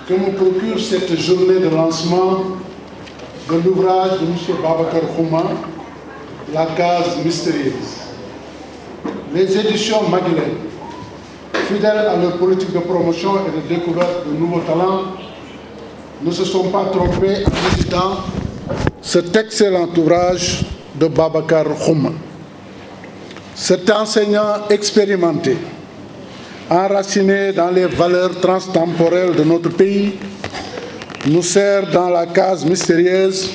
Que me procure cette journée de lancement de l'ouvrage de M. Babacar Khouma, La case mystérieuse. Les éditions Maguilène, fidèles à leur politique de promotion et de découverte de nouveaux talents, ne se sont pas trompés en éditant cet excellent ouvrage de Babacar Khouma. Cet enseignant expérimenté, enraciné dans les valeurs transtemporelles de notre pays, nous sert dans La case mystérieuse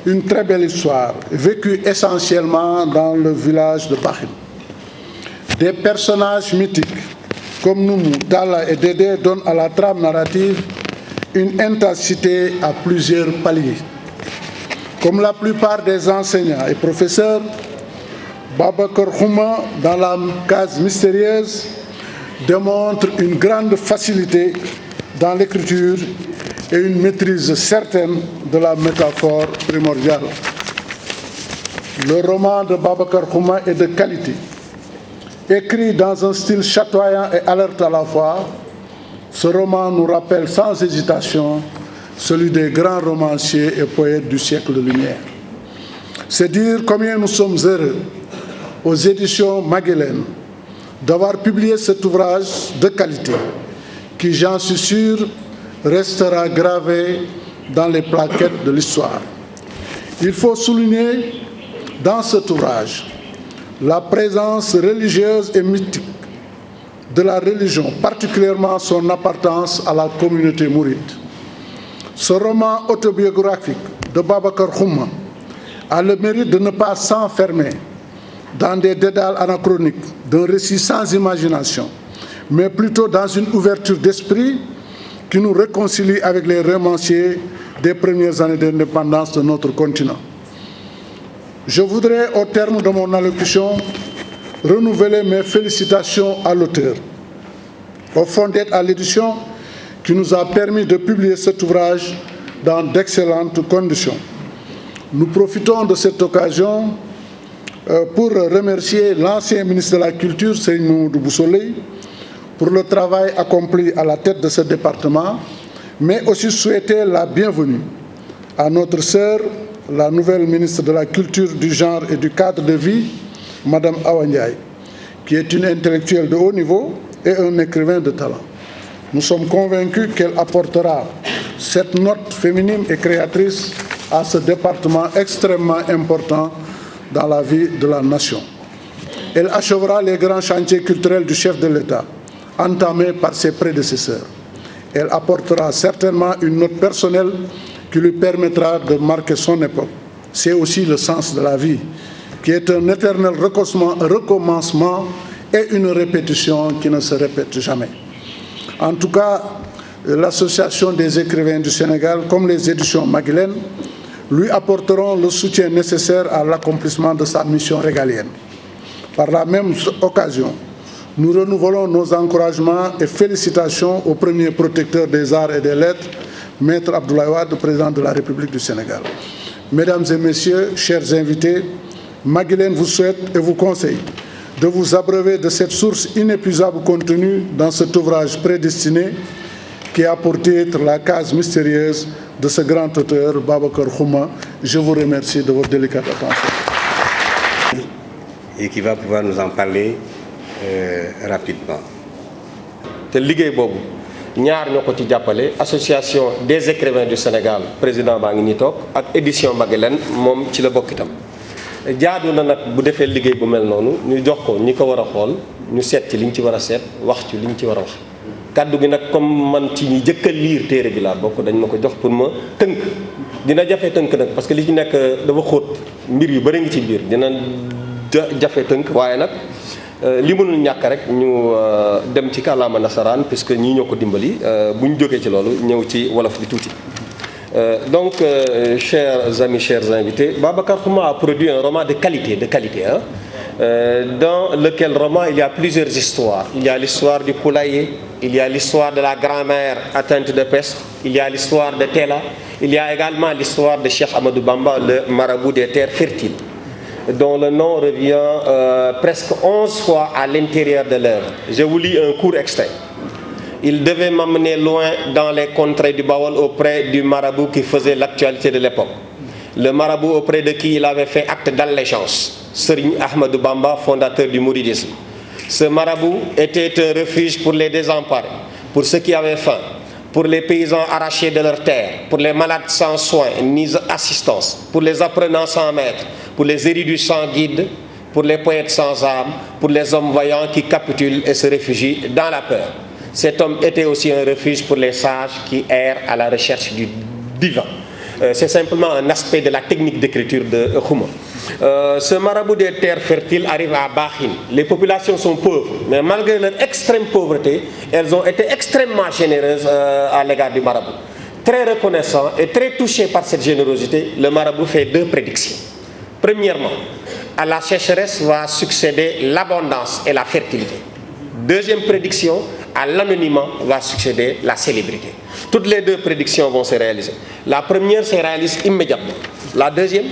une très belle histoire, vécue essentiellement dans le village de Bakhine. Des personnages mythiques comme Noumou, Talla et Dédé donnent à la trame narrative une intensité à plusieurs paliers. Comme la plupart des enseignants et professeurs, Babacar Khouma, dans La case mystérieuse, démontre une grande facilité dans l'écriture et une maîtrise certaine de la métaphore primordiale. Le roman de Babacar Khouma est de qualité. Écrit dans un style chatoyant et alerte à la fois, ce roman nous rappelle sans hésitation celui des grands romanciers et poètes du siècle de lumière. C'est dire combien nous sommes heureux, aux éditions Maguilène, d'avoir publié cet ouvrage de qualité qui, j'en suis sûr, restera gravé dans les plaquettes de l'histoire. Il faut souligner dans cet ouvrage la présence religieuse et mythique de la religion, particulièrement son appartenance à la communauté mouride. Ce roman autobiographique de Babacar Xuma a le mérite de ne pas s'enfermer dans des dédales anachroniques d'un récit sans imagination, mais plutôt dans une ouverture d'esprit qui nous réconcilie avec les romanciers des premières années d'indépendance de notre continent. Je voudrais, au terme de mon allocution, renouveler mes félicitations à l'auteur, au Fondet à l'édition qui nous a permis de publier cet ouvrage dans d'excellentes conditions. Nous profitons de cette occasion pour remercier l'ancien ministre de la Culture, Serigne Mamadou Bousso Leye, pour le travail accompli à la tête de ce département, mais aussi souhaiter la bienvenue à notre sœur, la nouvelle ministre de la Culture, du Genre et du Cadre de Vie, Madame Awa Ndiaye, qui est une intellectuelle de haut niveau et un écrivain de talent. Nous sommes convaincus qu'elle apportera cette note féminine et créatrice à ce département extrêmement important dans la vie de la nation. Elle achèvera les grands chantiers culturels du chef de l'État, entamés par ses prédécesseurs. Elle apportera certainement une note personnelle qui lui permettra de marquer son époque. C'est aussi le sens de la vie, qui est un éternel recommencement et une répétition qui ne se répète jamais. En tout cas, l'Association des écrivains du Sénégal, comme les éditions Maguilène, lui apporteront le soutien nécessaire à l'accomplissement de sa mission régalienne. Par la même occasion, nous renouvelons nos encouragements et félicitations au premier protecteur des arts et des lettres, Maître Abdoulaye Wade, président de la République du Sénégal. Mesdames et messieurs, chers invités, Maguilène vous souhaite et vous conseille de vous abreuver de cette source inépuisable contenue dans cet ouvrage prédestiné qui a pour titre La case mystérieuse de ce grand auteur, Babacar Xuma. Je vous remercie de votre délicate attention. Et qui va pouvoir nous en parler rapidement. te liggéey boobu ñaar ñoo ko ci jàppale association des écrivains du Sénégal président baa ngi nii toog ak édition Maguilène moom ci la bokk itam jaadu na nag bu defee liggéey bu mel noonu ñu jox ko ñi ko war a xool ñu seet ci liñ ci war a seet wax ci liñ ci war a wax kàddu gi nag comme man ci ñi jëkk a liir téere bi laa bokk dañ ma ko jox pour ma tënk dina jafe tënk nag parce que li ci nekk dafa xóot mbir yu bëri ngi ci biir dina jafe tënk waaye nag li mënul ñàkk rek ñu dem ci kàllaama nasaraan puisque ñii ñoo ko dimbali bu ñu jógee ci loolu ñëw ci wolof bi tuuti. Donc, chers amis, chers invités, Babacar Xuma a produit un roman de qualité hein, dans lequel roman il y a plusieurs histoires. Il y a l'histoire du poulailler, il y a l'histoire de la grand-mère atteinte de peste, il y a l'histoire de Tella, il y a également l'histoire de Cheikh Ahmadou Bamba, le marabout des terres fertiles, dont le nom revient presque 11 fois à l'intérieur de l'œuvre. Je vous lis un court extrait. Il devait m'emmener loin dans les contrées du Bawol auprès du marabout qui faisait l'actualité de l'époque. Le marabout auprès de qui il avait fait acte d'allégeance, Serigne Ahmadou Bamba, fondateur du mouridisme. Ce marabout était un refuge pour les désemparés, pour ceux qui avaient faim, pour les paysans arrachés de leurs terres, pour les malades sans soins ni assistance, pour les apprenants sans maître, pour les érudits sans guide, pour les poètes sans âme, pour les hommes voyants qui capitulent et se réfugient dans la peur. Cet homme était aussi un refuge pour les sages qui errent à la recherche du divin. C'est simplement un aspect de la technique d'écriture de Xuma. Ce marabout des terres fertiles arrive à Bakhin. Les populations sont pauvres, mais malgré leur extrême pauvreté, elles ont été extrêmement généreuses à l'égard du marabout. Très reconnaissant et très touché par cette générosité, le marabout fait 2 prédictions. Premièrement, à la sécheresse va succéder l'abondance et la fertilité. Deuxième prédiction, à l'anonymat va succéder la célébrité. Toutes les 2 prédictions vont se réaliser. La première se réalise immédiatement. La deuxième,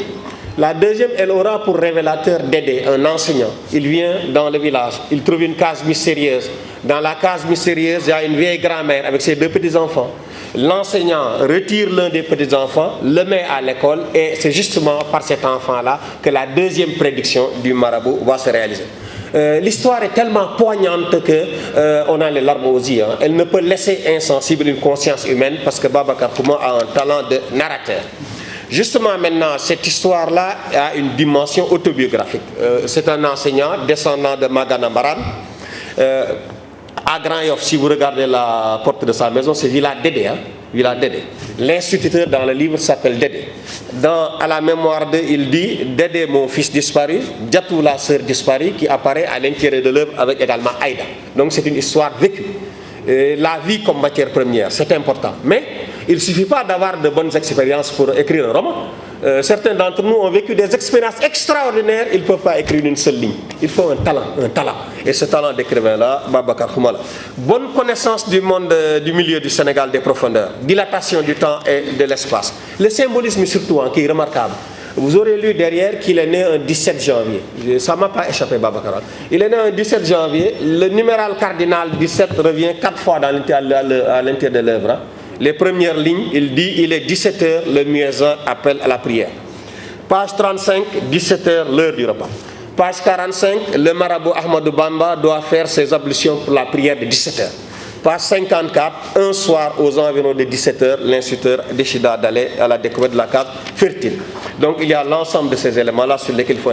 elle aura pour révélateur Dédé, un enseignant. Il vient dans le village, il trouve une case mystérieuse. Dans la case mystérieuse, il y a une vieille grand-mère avec ses 2 petits-enfants. L'enseignant retire l'un des petits-enfants, le met à l'école et c'est justement par cet enfant-là que la 2e prédiction du marabout va se réaliser. l'histoire est tellement poignante qu'on a les larmes aux yeux. Hein. Elle ne peut laisser insensible une conscience humaine parce que Babacar Xuma a un talent de narrateur. Justement, maintenant, cette histoire-là a une dimension autobiographique. C'est un enseignant descendant de Magana Mbaran. À Grand Yoff, si vous regardez la porte de sa maison, c'est Villa Dédé. Hein? Villa Dédé. L'instituteur dans le livre s'appelle Dédé. À la mémoire il dit Dédé, mon fils disparu, Djatou, la sœur disparue, qui apparaît à l'intérieur de l'œuvre avec également Aïda. Donc c'est une histoire vécue. La vie comme matière première, c'est important. Mais il ne suffit pas d'avoir de bonnes expériences pour écrire un roman. Certains d'entre nous ont vécu des expériences extraordinaires, ils ne peuvent pas écrire une seule ligne. Il faut un talent. Et ce talent d'écrivain-là, Babacar Xuma. Bonne connaissance du monde, du milieu du Sénégal des profondeurs, dilatation du temps et de l'espace. Le symbolisme surtout, qui est remarquable. Vous aurez lu derrière qu'il est né un 17 janvier. Ça ne m'a pas échappé, Babacar. Il est né un 17 janvier. Le numéral cardinal 17 revient 4 fois à l'intérieur de l'œuvre. Les premières lignes, il dit il est 17h, le muezzin appelle à la prière. Page 35, 17h, l'heure du repas. Page 45, le marabout Ahmadou Bamba doit faire ses ablutions pour la prière de 17h. Page 54, un soir aux environs de 17h, l'instituteur décida d'aller à la découverte de la case fertile. Donc il y a l'ensemble de ces éléments-là sur lesquels il faut...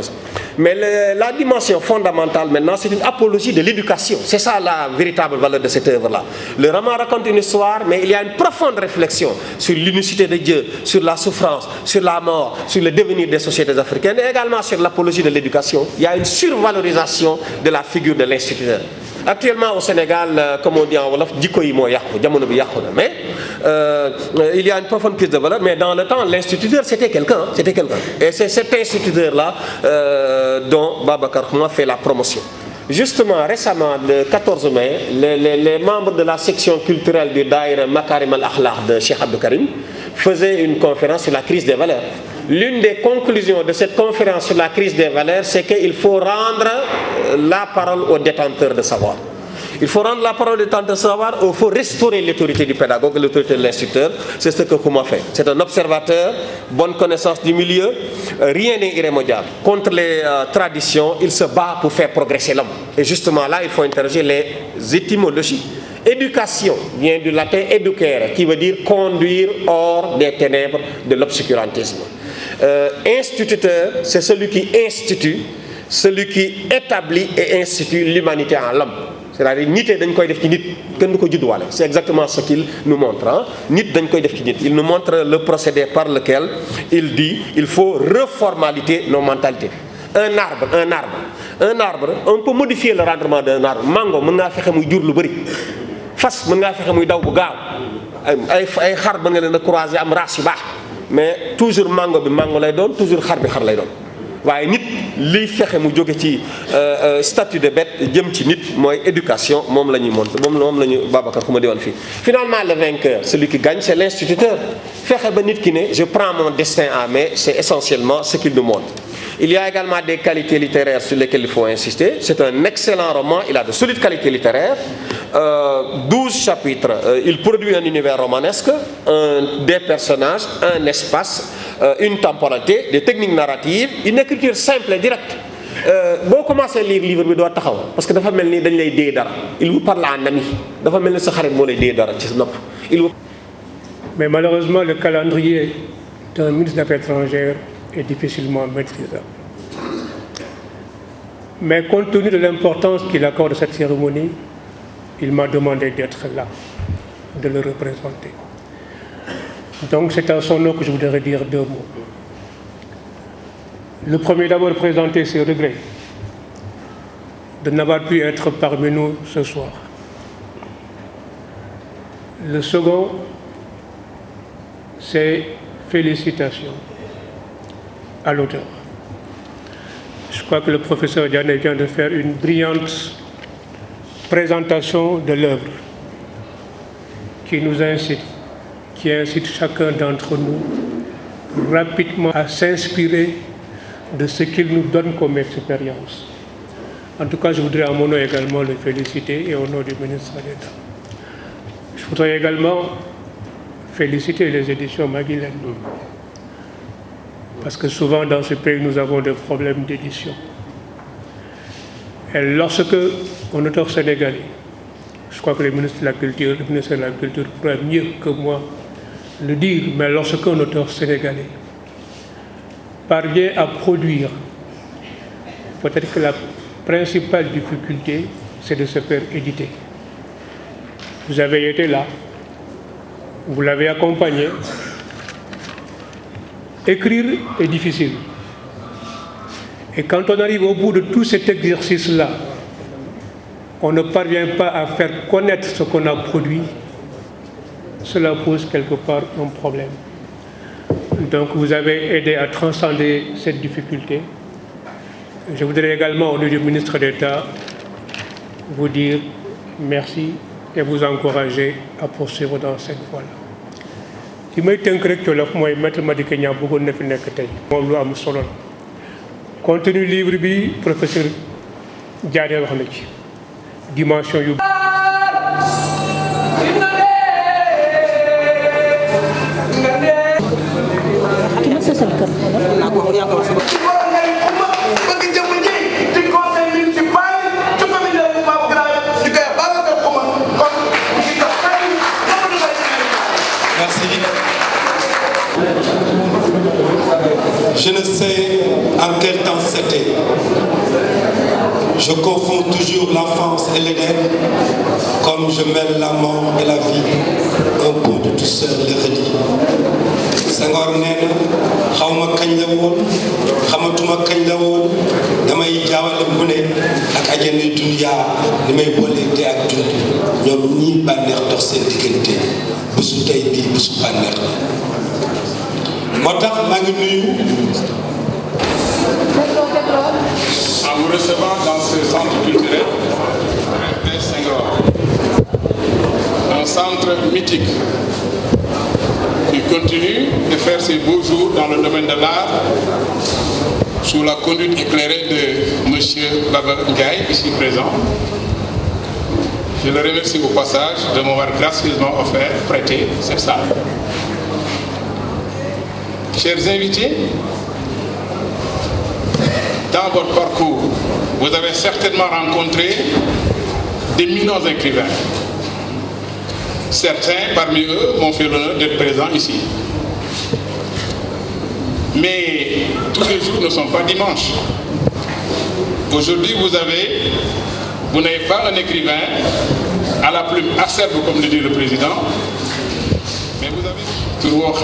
Mais la dimension fondamentale maintenant, c'est une apologie de l'éducation. C'est ça la véritable valeur de cette œuvre-là. Le roman raconte une histoire, mais il y a une profonde réflexion sur l'unicité de Dieu, sur la souffrance, sur la mort, sur le devenir des sociétés africaines et également sur l'apologie de l'éducation. Il y a une survalorisation de la figure de l'instituteur. Actuellement au Sénégal, comme on dit en Wolof, mais il y a une profonde prise de valeur, mais dans le temps, l'instituteur c'était quelqu'un. Et c'est cet instituteur-là dont Babacar Xuma fait la promotion. Justement, récemment, le 14 mai, les membres de la section culturelle du Daïra Makarim al-Akhlaq de Cheikh Abdou Karim faisaient une conférence sur la crise des valeurs. L'une des conclusions de cette conférence sur la crise des valeurs, c'est qu'il faut rendre la parole aux détenteurs de savoir. Il faut rendre la parole aux détenteurs de savoir, il faut restaurer l'autorité du pédagogue, l'autorité de l'instructeur. C'est ce que Xuma fait. C'est un observateur, bonne connaissance du milieu, rien n'est irrémédiable. Contre les traditions, il se bat pour faire progresser l'homme. Et justement là, il faut interroger les étymologies. Éducation vient du latin educere, qui veut dire conduire hors des ténèbres de l'obscurantisme. Instituteur, c'est celui qui institue, celui qui établit et institue l'humanité en l'homme. C'est-à-dire, c'est exactement ce qu'il nous montre. Hein? Il nous montre le procédé par lequel il dit il faut reformaliser nos mentalités. Un arbre, on peut modifier le rendement d'un arbre. Mango, on peut faire muy jur lu bari. Fas, on peut faire muy daw bu gaaw. Ay xar ba nga leen croiser am race yu baax. Mais toujours mango bi mango lay doon, toujours xar bi xar lay doon. Waaye nit liy fexe mu jóge ci statut de bête jëm ci nit mooy éducation moom la ñuy monter moom la ñu Babacar Xuma di woon fii. Finalement le vainqueur, celui qui gagne, c'est l'instituteur. Fexe ba nit ki ne je prends mon destin en main, c'est essentiellement ce qu'il nous montre. Il y a également des qualités littéraires sur lesquelles il faut insister. C'est un excellent roman, il a de solides qualités littéraires. 12 chapitres, il produit un univers romanesque, des personnages, un espace, une temporalité, des techniques narratives, une écriture simple et directe. Boo commencé lire livre bi doo taxaw parce que dafa mel ni dañ lay dee dara il vous parle en ami dafa mel ni sa xarit moo lay dee dara ci sa nopp. Mais malheureusement le calendrier d'un ministre des Affaires étrangères est difficilement maîtrisable. Mais compte tenu de l'importance qu'il accorde à cette cérémonie, il m'a demandé d'être là, de le représenter. Donc c'est à son nom que je voudrais dire 2 mots. Le premier d'abord présenter ses regrets de n'avoir pu être parmi nous ce soir. Le second, c'est félicitations à l'auteur. Je crois que le professeur Diané vient de faire une brillante présentation de l'œuvre qui nous incite, qui incite chacun d'entre nous rapidement à s'inspirer de ce qu'il nous donne comme expérience. En tout cas, je voudrais à mon nom également le féliciter et au nom du ministre d'État. Je voudrais également féliciter les éditions Maguilène. Parce que souvent dans ce pays, nous avons des problèmes d'édition. Et lorsque un auteur sénégalais, je crois que le ministre de la Culture pourrait mieux que moi le dire, mais lorsqu'un auteur sénégalais parvient à produire, peut-être que la principale difficulté, c'est de se faire éditer. Vous avez été là, vous l'avez accompagné. Écrire est difficile. Et quand on arrive au bout de tout cet exercice-là, on ne parvient pas à faire connaître ce qu'on a produit, cela pose quelque part un problème. Donc vous avez aidé à transcender cette difficulté. Je voudrais également, au nom du ministre d'État, vous dire merci et vous encourager à poursuivre dans cette voie-là. li may tënk rek Jolof mooy maître Madické Niang bëggoon na fi nekk tey moom lu am solo la contenu livre bi professeur Diané wax na ci dimension yu Je ne sais en quel temps c'était. Je confonds toujours l'enfance et l'Éden, comme je mêle la mort et la vie, un peu de douceur le redit. Senghor nee na xawma kañ la woon xamatuma kañ la woon damay jaawale mu ne ak ajana dunyaa ni may boolee dee ak dund ñoom ñii bànneex dox seen diggante bésu tey bii bésu bànneex moo tax maa ngi nuyu. En vous recevant dans ce centre culturel, Senghor, un centre mythique qui continue de faire ses beaux jours dans le domaine de l'art sous la conduite éclairée de M. Baba Ndiaye, ici présent. Je le remercie au passage de m'avoir gracieusement prêté cette salle. Chers invités, dans votre parcours, vous avez certainement rencontré d'éminents écrivains. Certains parmi eux m'ont fait l'honneur d'être présents ici. Mais tous les jours ne sont pas dimanches. Aujourd'hui, vous n'avez pas un écrivain à la plume acerbe, comme le dit le président, mais vous avez tout le monde.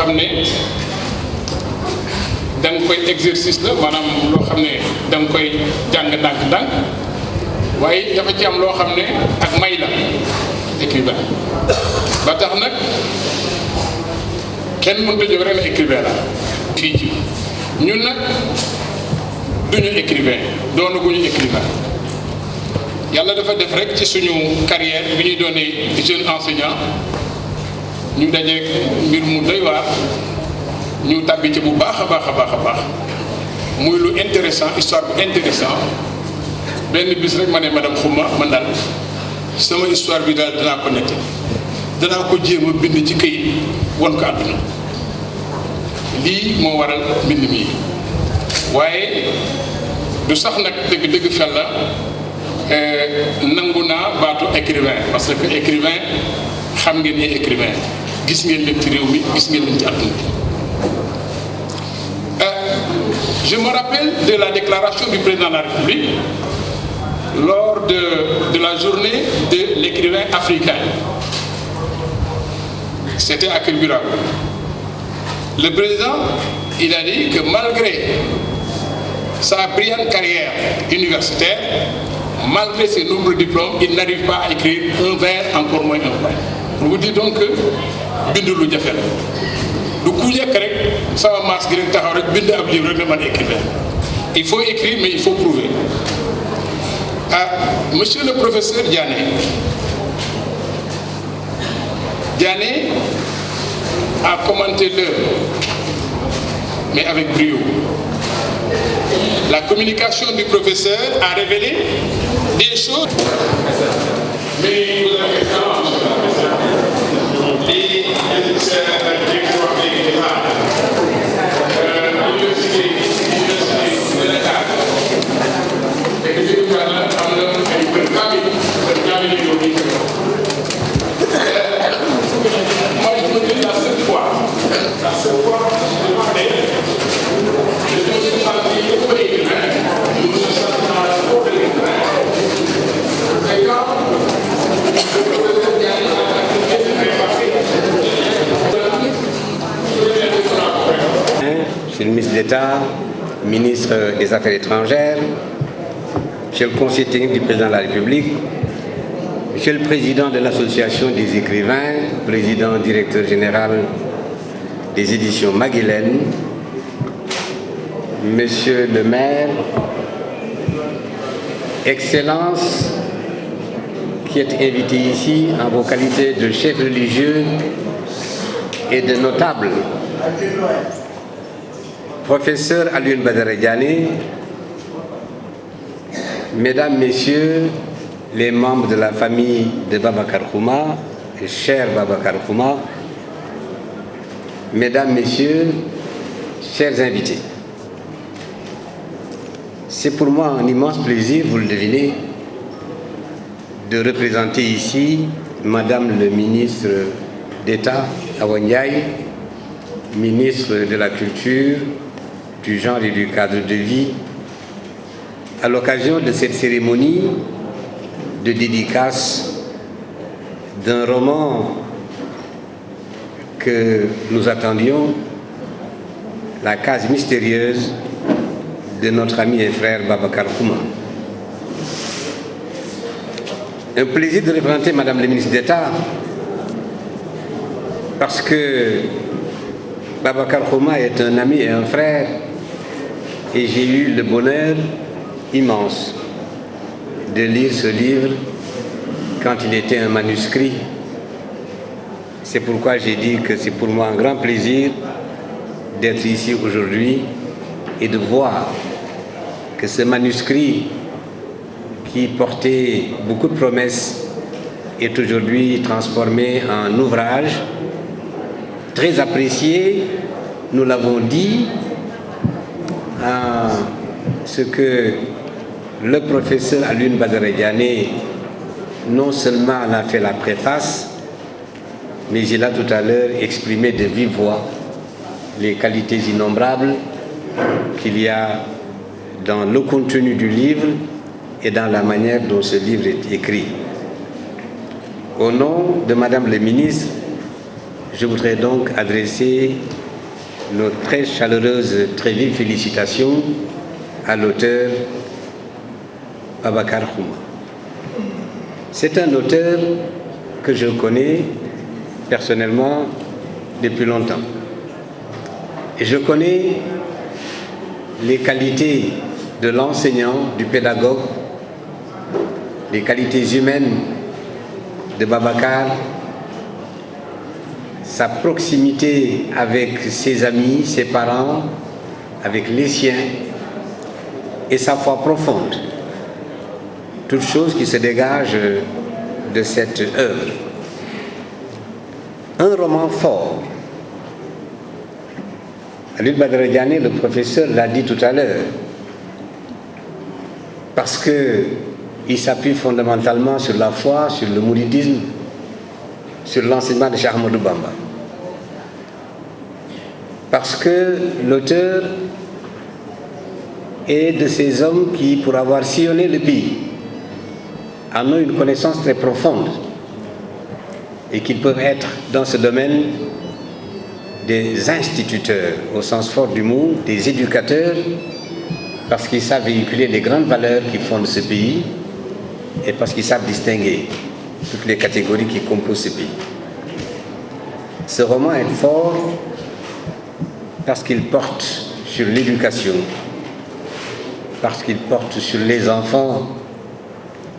Da nga koy exercice la maanaam loo xam ne da nga koy jàng ndànk-ndànk waaye dafa ci am loo xam ne ak may la écrivain ba tax nag kenn mënut a jóg rek na écrivain la fii ci ñun nag duñu écrivain doonaguñu écrivain yàlla dafa def rek ci suñu carrière bi ñuy doonee jeune enseignant ñu dajeek mbir mu doy waar ñu tàbbi ci bu baax a baax muy lu intéressant histoire bu intéressant benn bis rek ma ne madame Xuma man daal sama histoire bi daal danaa ko netti danaa ko jéem a bind ci këyit won ko àdduna lii moo waral mbind mi waaye du sax nag dëgg fel la nangu naa baatu écrivain parce que écrivain xam ngeen ni écrivain gis ngeen leen ci réew mi gis ngeen leen ci àdduna bi. Je me rappelle de la déclaration du président de la République lors de la journée de l'écrivain africain. C'était à Kilbirago. Le président, il a dit que malgré sa brillante carrière universitaire, malgré ses nombreux diplômes, il n'arrive pas à écrire un vers, encore moins un poème. Pour vous dire donc que bindu lu jafe la. Du ku nekk rek sama maas gi rek taxaw rek bind ab livre rek ne man écrivain. Il faut écrire mais il faut prouver. Monsieur le professeur Diané a commenté l'œuvre, mais avec brio. La communication du professeur a révélé des choses. Mais vous avez l'université de Dakar, et que Monsieur le ministre d'État, ministre des Affaires étrangères, Monsieur le conseiller technique du président de la République, Monsieur le président de l'Association des écrivains, président directeur général des éditions Maguilène, Monsieur le maire, Excellences, qui êtes invité ici en vos qualités de chef religieux et de notables, Professeur Alioune Badara Diané, Mesdames, Messieurs, les membres de la famille de Babacar Xuma, et cher Babacar Xuma, Mesdames, Messieurs, chers invités, c'est pour moi un immense plaisir, vous le devinez, de représenter ici Madame le ministre d'État, Awa Ndiaye, ministre de la Culture, du genre et du cadre de vie, à l'occasion de cette cérémonie de dédicace d'un roman que nous attendions, La case mystérieuse de notre ami et frère Babacar Xuma. Un plaisir de représenter Madame la ministre d'État parce que Babacar Xuma est un ami et un frère et j'ai eu le bonheur immense de lire ce livre quand il était un manuscrit. C'est pourquoi j'ai dit que c'est pour moi un grand plaisir d'être ici aujourd'hui et de voir que ce manuscrit qui portait beaucoup de promesses est aujourd'hui transformé en ouvrage très apprécié, nous l'avons dit, ce que le professeur Alioune Badara Diané non seulement en a fait la préface, mais il a tout à l'heure exprimé de vive voix les qualités innombrables qu'il y a dans le contenu du livre et dans la manière dont ce livre est écrit. Au nom de Madame le ministre, je voudrais donc adresser nos très chaleureuses, très vives félicitations à l'auteur Babacar Xuma. C'est un auteur que je connais personnellement depuis longtemps. Et je connais les qualités de l'enseignant, du pédagogue, les qualités humaines de Babacar, sa proximité avec ses amis, ses parents, avec les siens, et sa foi profonde. Toutes choses qui se dégagent de cette œuvre. Un roman fort. Alioune Badara Diané, le professeur, l'a dit tout à l'heure, parce qu'il s'appuie fondamentalement sur la foi, sur le mouridisme, sur l'enseignement de Cheikh Ahmadou Bamba. Parce que l'auteur est de ces hommes qui, pour avoir sillonné le pays, en ont une connaissance très profonde et qui peuvent être dans ce domaine des instituteurs au sens fort du mot, des éducateurs, parce qu'ils savent véhiculer les grandes valeurs qui fondent ce pays et parce qu'ils savent distinguer toutes les catégories qui composent ce pays. Ce roman est fort parce qu'il porte sur l'éducation, parce qu'il porte sur les enfants,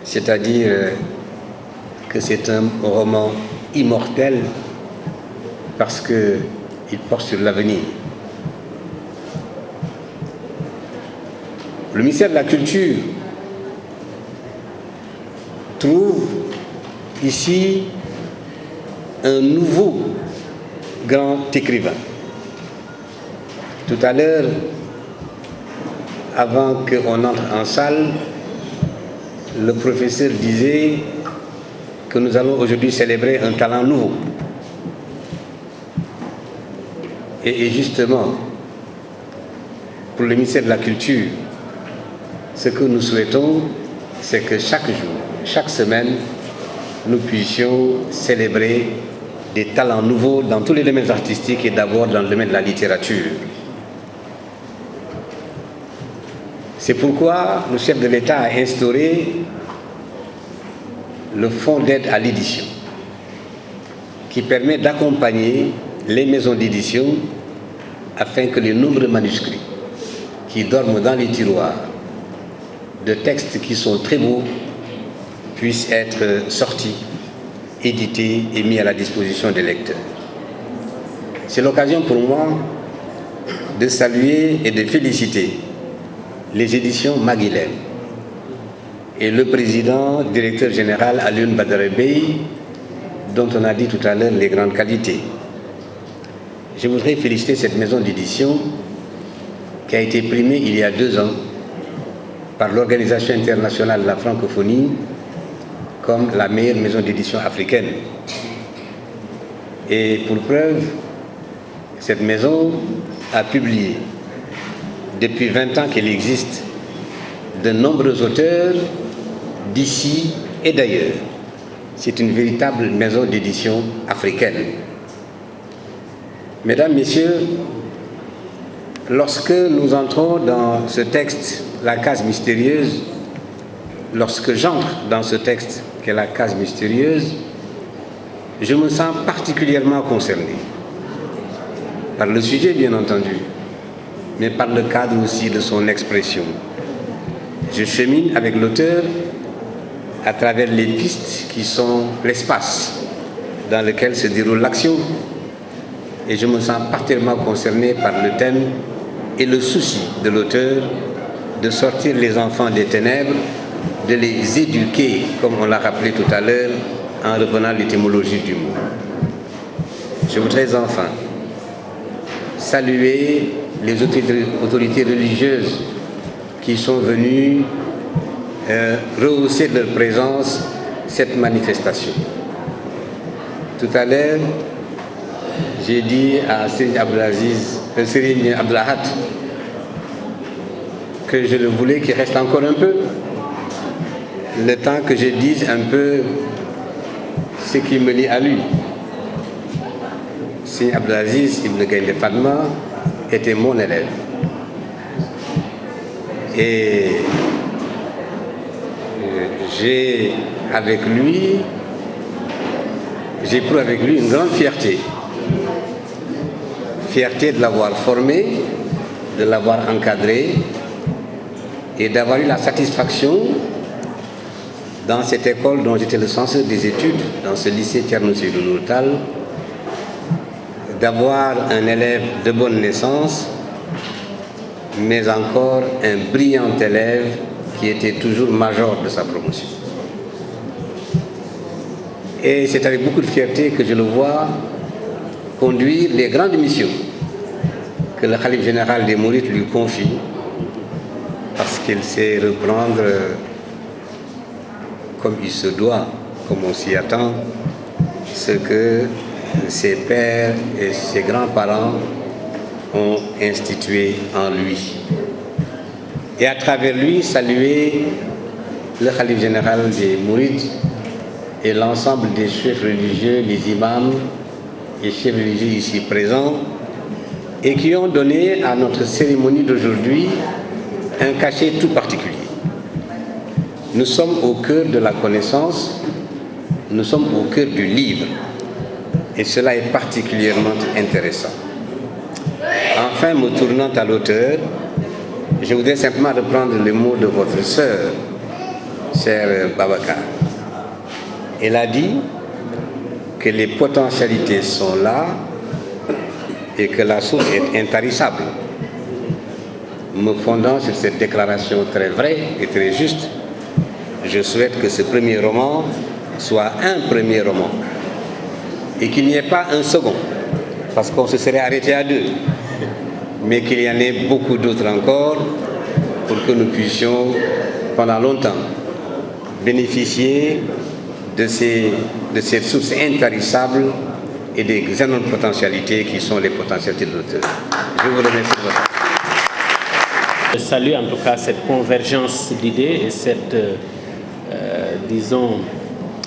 c'est-à-dire que c'est un roman immortel parce qu'il porte sur l'avenir. Le ministère de la Culture trouve ici un nouveau grand écrivain. Tout à l'heure, avant qu'on entre en salle, le professeur disait que nous allons aujourd'hui célébrer un talent nouveau. Et justement, pour le ministère de la Culture, ce que nous souhaitons, c'est que chaque jour, chaque semaine, nous puissions célébrer des talents nouveaux dans tous les domaines artistiques et d'abord dans le domaine de la littérature. C'est pourquoi le chef de l'État a instauré le fonds d'aide à l'édition, qui permet d'accompagner les maisons d'édition afin que les nombreux manuscrits qui dorment dans les tiroirs de textes qui sont très beaux puissent être sortis, édités et mis à la disposition des lecteurs. C'est l'occasion pour moi de saluer et de féliciter les éditions Maguilène et le président, directeur général Alioune Badara Bey, dont on a dit tout à l'heure les grandes qualités. Je voudrais féliciter cette maison d'édition qui a été primée il y a 2 ans par l'Organisation internationale de la francophonie comme la meilleure maison d'édition africaine. Et pour preuve, cette maison a publié, depuis 20 ans qu'elle existe, de nombreux auteurs d'ici et d'ailleurs. C'est une véritable maison d'édition africaine. Mesdames, Messieurs, lorsque nous entrons dans ce texte, la case mystérieuse, lorsque j'entre dans ce texte qu'est la case mystérieuse, je me sens particulièrement concerné par le sujet, bien entendu, mais par le cadre aussi de son expression. Je chemine avec l'auteur à travers les pistes qui sont l'espace dans lequel se déroule l'action, et je me sens particulièrement concerné par le thème et le souci de l'auteur de sortir les enfants des ténèbres, de les éduquer, comme on l'a rappelé tout à l'heure, en reprenant l'étymologie du mot. Je voudrais enfin saluer les autorités religieuses qui sont venues rehausser de leur présence cette manifestation. Tout à l'heure, j'ai dit à Serigne Abdul Ahad que je le voulais qu'il reste encore un peu, le temps que je dise un peu ce qui me lie à lui. Serigne Abdul Aziz Ibn Gaïndé Fatma était mon élève. Et j'éprouve avec lui une grande fierté. Fierté de l'avoir formé, de l'avoir encadré et d'avoir eu la satisfaction dans cette école dont j'étais le censeur des études, dans ce lycée Thierno Seydou Nourou Tall, d'avoir un élève de bonne naissance, mais encore un brillant élève qui était toujours major de sa promotion. Et c'est avec beaucoup de fierté que je le vois conduire les grandes missions que le khalife général des Mourides lui confie, parce qu'il sait reprendre comme il se doit, comme on s'y attend, ce que ses pères et ses grands-parents ont institué en lui. Et à travers lui, saluer le khalife général des Mourides et l'ensemble des chefs religieux, les imams et chefs religieux ici présents, et qui ont donné à notre cérémonie d'aujourd'hui un cachet tout particulier. Nous sommes au cœur de la connaissance, nous sommes au cœur du livre, et cela est particulièrement intéressant. Enfin, me tournant à l'auteur, je voudrais simplement reprendre les mots de votre sœur, chère Babacar. Elle a dit que les potentialités sont là et que la source est intarissable. Me fondant sur cette déclaration très vraie et très juste, je souhaite que ce premier roman soit un premier roman et qu'il n'y ait pas un second, parce qu'on se serait arrêté à 2, mais qu'il y en ait beaucoup d'autres encore pour que nous puissions pendant longtemps bénéficier de ces sources intarissables et des énormes potentialités qui sont les potentialités de l'auteur. Je vous remercie de votre attention. Je salue en tout cas cette convergence d'idées et cette, disons,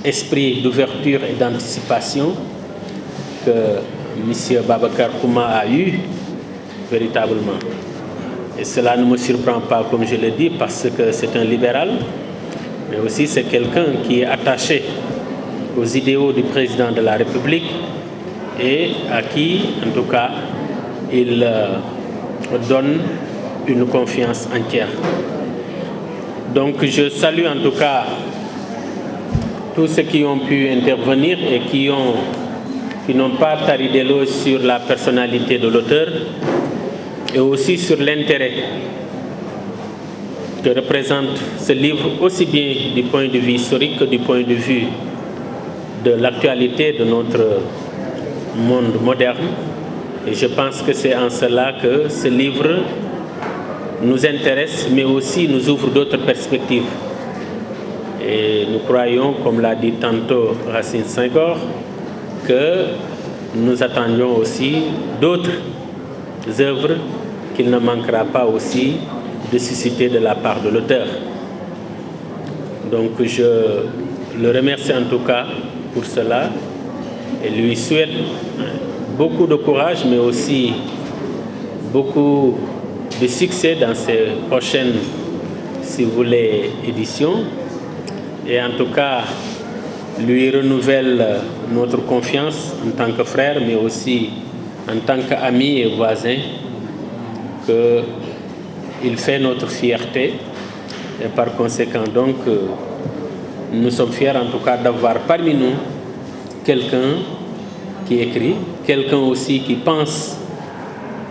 esprit d'ouverture et d'anticipation que M. Babacar Xuma a eu véritablement. Et cela ne me surprend pas, comme je le dis, parce que c'est un libéral, mais aussi c'est quelqu'un qui est attaché aux idéaux du président de la République et à qui, en tout cas, il donne une confiance entière. Donc je salue en tout cas tous ceux qui ont pu intervenir et qui n'ont pas tari d'éloge sur la personnalité de l'auteur et aussi sur l'intérêt que représente ce livre, aussi bien du point de vue historique que du point de vue de l'actualité de notre monde moderne. Et je pense que c'est en cela que ce livre nous intéresse, mais aussi nous ouvre d'autres perspectives. Et nous croyons, comme l'a dit tantôt Racine Senghor, que nous attendions aussi d'autres œuvres qu'il ne manquera pas aussi de susciter de la part de l'auteur. Donc je le remercie en tout cas pour cela et lui souhaite beaucoup de courage, mais aussi beaucoup de succès dans ces prochaines, si vous voulez, éditions. Et en tout cas, lui renouvelle notre confiance en tant que frère, mais aussi en tant qu'ami et voisin, qu'il fait notre fierté. Et par conséquent, donc, nous sommes fiers en tout cas d'avoir parmi nous quelqu'un qui écrit, quelqu'un aussi qui pense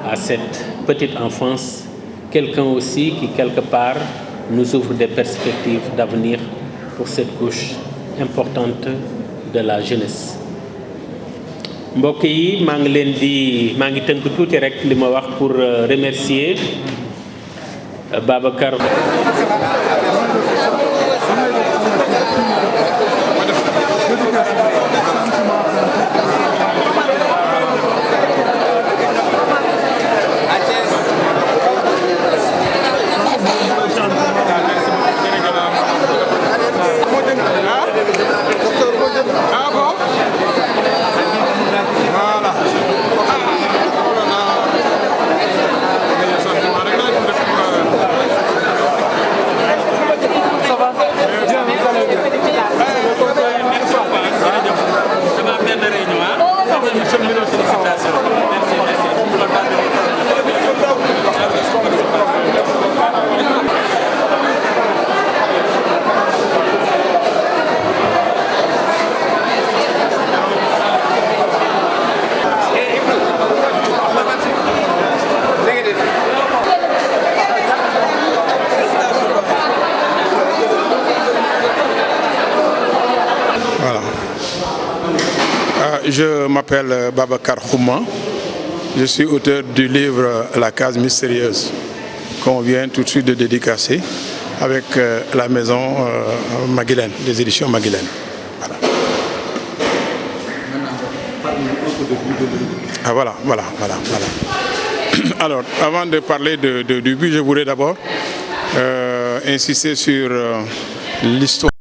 à cette petite enfance, quelqu'un aussi qui quelque part nous ouvre des perspectives d'avenir pour cette couche importante de la jeunesse. mbokk yi maa ngi tënk tuuti rek li ma wax pour remercier Babacar. Je m'appelle Babacar Khouma, je suis auteur du livre La case mystérieuse qu'on vient tout de suite de dédicacer avec la maison Maguilène, des éditions Maguilène. Voilà. Voilà. Alors, avant de parler du but, je voudrais d'abord insister sur l'histoire.